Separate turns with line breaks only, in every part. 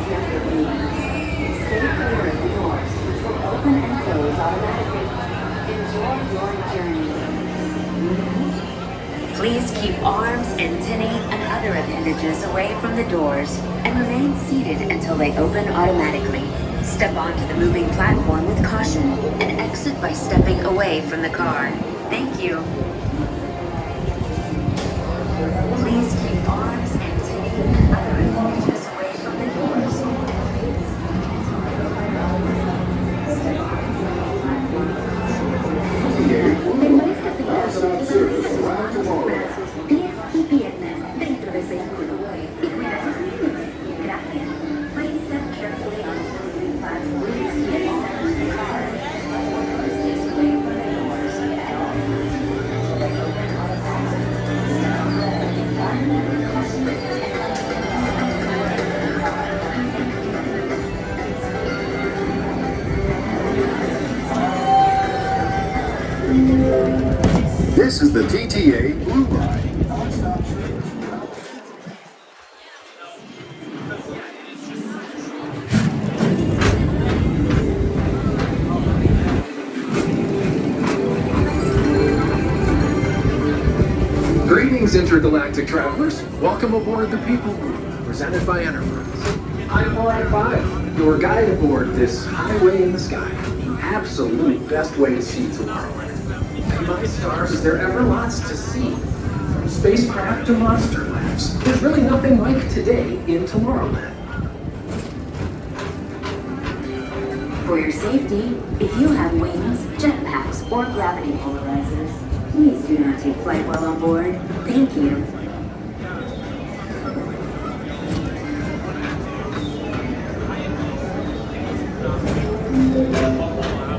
after wings. Stay clear of the doors, which will open and close automatically. Enjoy your journey. Please keep arms, antennae, and other appendages away from the doors and remain seated until they open automatically. Step onto the moving platform with caution and exit by stepping away from the car. Thank you. Please keep arms, antennae, and other appendages away from the doors. Permanezca sentado en servicios brazos, pies y piernas dentro del vehículo y cuida sus niños. Gracias. Please step carefully onto the moving platform and get on with the car. Stays away from the doors and all
This is the TTA Blue Line.
Greetings, intergalactic travelers. Welcome aboard the PeopleMover, presented by Enterprise. I'm Line 5, your guide aboard this highway in the sky, the absolute best way to see Tomorrowland. And my stars, is there ever lots to see? From spacecraft to monster labs, there's really nothing like today in Tomorrowland.
For your safety, if you have wings, jetpacks, or gravity polarizers, please do not take flight while on board. Thank you.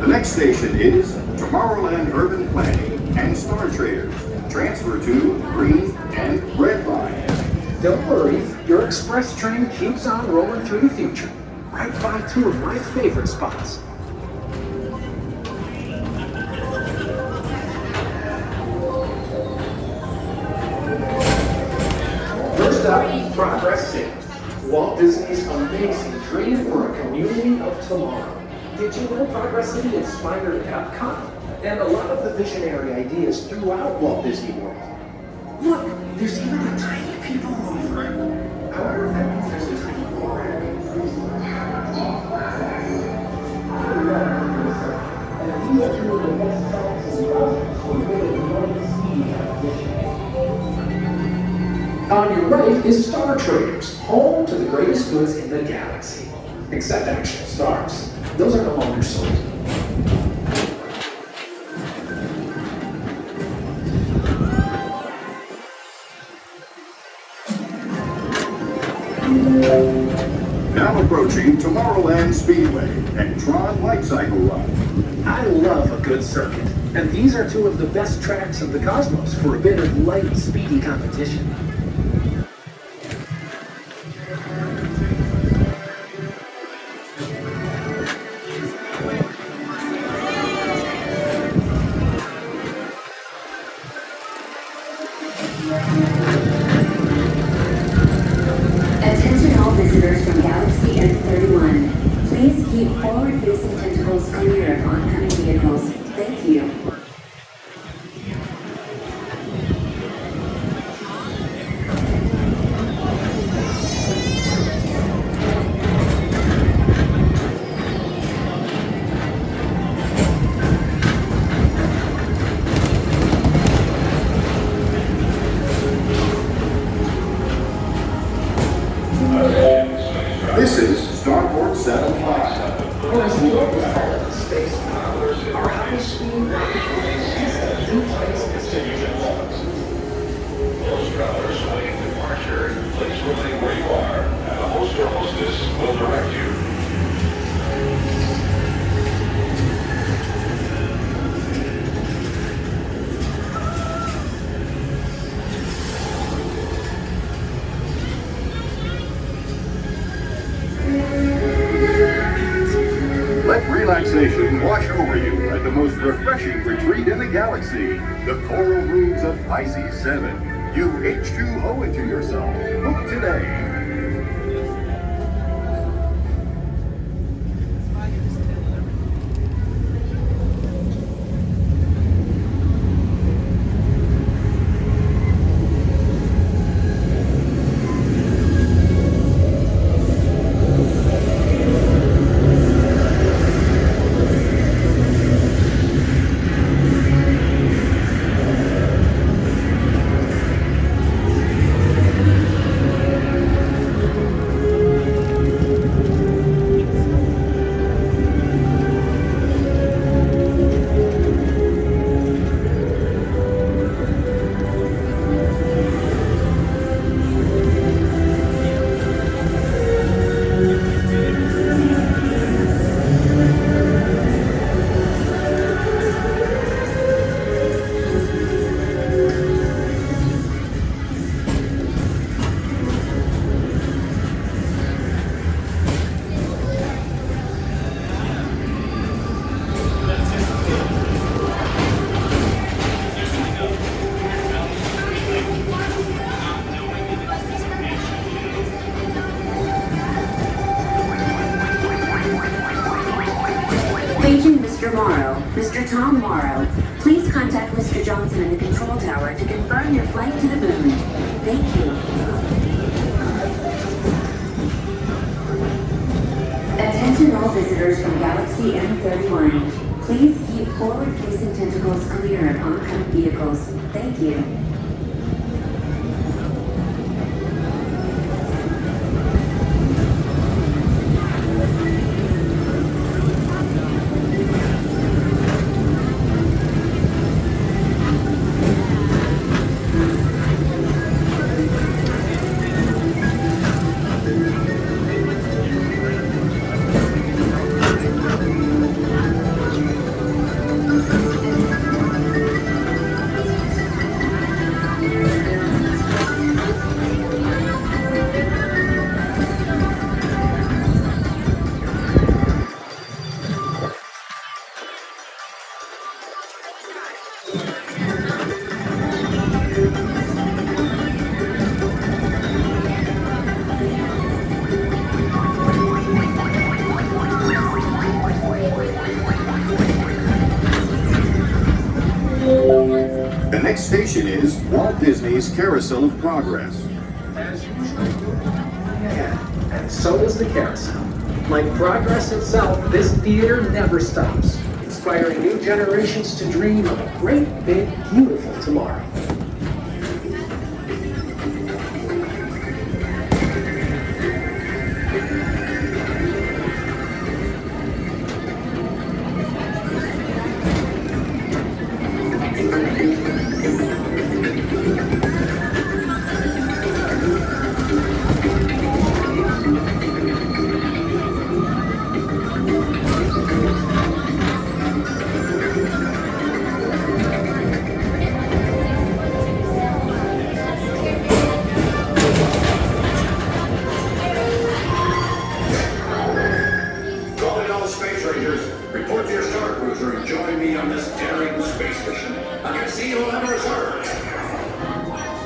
The next station is Tomorrowland Urban Planning and Star Traders. Transfer to green and red line.
Don't worry, your express train keeps on rolling through the future, right by two of my favorite spots. First up, Progress City, Walt Disney's amazing dream for a community of tomorrow. Did you know Progress City inspired Epcot and a lot of the visionary ideas throughout Walt Disney World? Look, there's even a tiny PeopleMover. I wonder if that means there's a tiny more. And these are two of the best sites in Brussels for really running speed competition. On your right is Star Traders, home to the greatest goods in the galaxy. Except actual stars. Those are no longer sold.
Now approaching Tomorrowland Speedway and Tron Light Cycle Run.
I love a good circuit, and these are two of the best tracks in the cosmos for a bit of light, speedy competition.
Attention all visitors from Galaxy N31. Please keep forward-facing tentacles clear of oncoming vehicles. Thank you.
This is Starport 75.
Whereas the old space powers are high-speed rocket launches and deep space destinations.
Those travelers awaiting departure, please remain where you are, and the host or hostess will direct you.
Let relaxation wash over you at the most refreshing retreat in the galaxy, the coral rooms of Pisces 7. You H2O into yourself. Book today.
Mr. Morrow, Mr. Tom Morrow, please contact Mr. Johnson in the control tower to confirm your flight to the moon. Thank you. Attention all visitors from Galaxy M31. Please keep forward-facing tentacles clear of oncoming vehicles. Thank you.
The next station is Walt Disney's Carousel of Progress.
As usual, moving ahead, and so does the carousel. Like progress itself, this theater never stops, inspiring new generations to dream of a great, big, beautiful tomorrow.
Calling all space rangers. Report to your star cruiser and join me on this daring space mission. I can see you on reserve.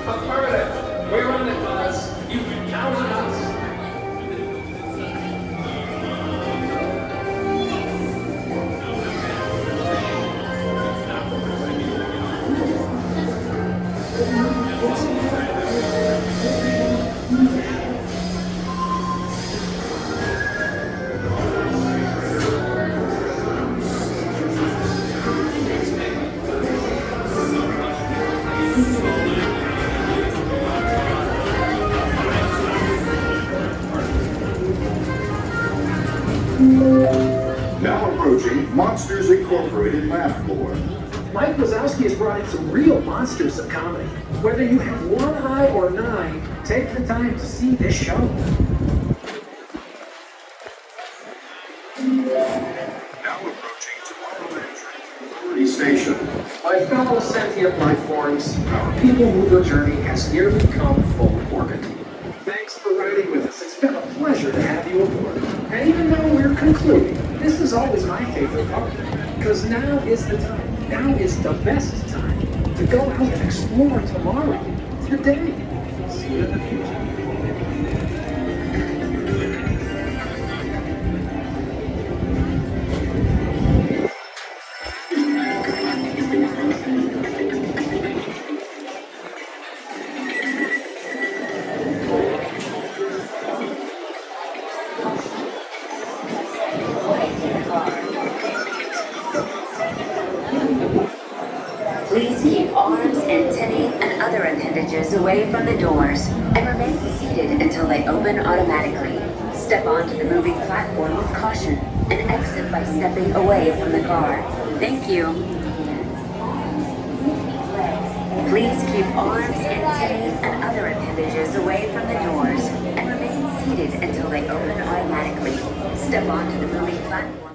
Affirmative. We're on it, Buzz. You can count on us.
Now approaching Monsters Incorporated laugh floor.
Mike Wazowski has brought in some real monsters of comedy. Whether you have one eye or nine, take the time to see this show.
Now approaching Tomorrowland Authority Station.
My fellow sentient life forms, our PeopleMover journey has nearly come full orbit. Thanks for riding with us. It's been a pleasure to have you aboard. And even though we're concluding, this is always my favorite part. Because now is the time. Now is the best time to go out and explore tomorrow, today. See you in the future.
Please keep arms, antennae, and other appendages away from the doors and remain seated until they open automatically. Step onto the moving platform with caution and exit by stepping away from the car. Thank you. Please keep arms, antennae, and other appendages away from the doors and remain seated until they open automatically. Step onto the moving platform.